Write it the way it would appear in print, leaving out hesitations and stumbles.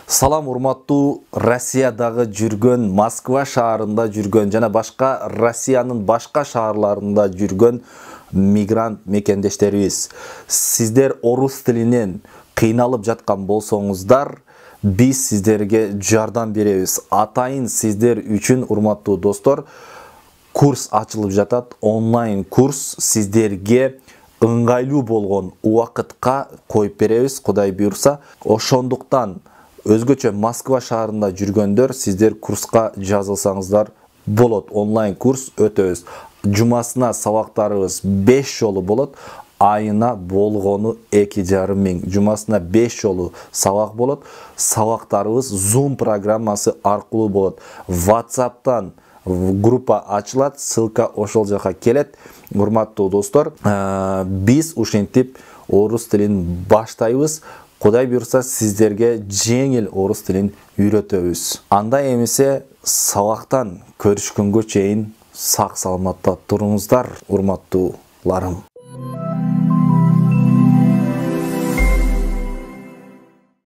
Салам урматтуу Россиядагы жүргөн, Москва шаарында жүргөн жана башка Россиянын башка шаарларында жүргөн мигрант мекендештерибиз. Сиздер орус тилинен кыйналып жаткан болсоңуздар, биз сиздерге жардам беребиз. Атайын сиздер үчүн урматтуу достор, курс ачылып жатат, онлайн курс сиздерге ыңгайлуу болгон убакытка коюп беребиз, Кудай буйрса. Ошондуктан өзгөчө Москва шаарында жүргөндөр сиздер курска жазылсаңыздар болот. Онлайн курс өтөбүз. Жумасына сабактарыбыз 5 жолу болот. Айына болгону 2,5 миң. Жумасына 5 жолу сабак болот. Сабактарыбыз Zoom программасы аркылуу болот. WhatsApp'тан группа ачылат, ссылка ошол жака келет. Урматтуу достор, биз ушинтип орус тилин баштайбыз. Кудай буйрса сиздерге жеңил орус тилин үйрөтөбүз. Андай эмесе сабактан көрүшкөнгө чейин сак саламатта туруңуздар, урматтууларым.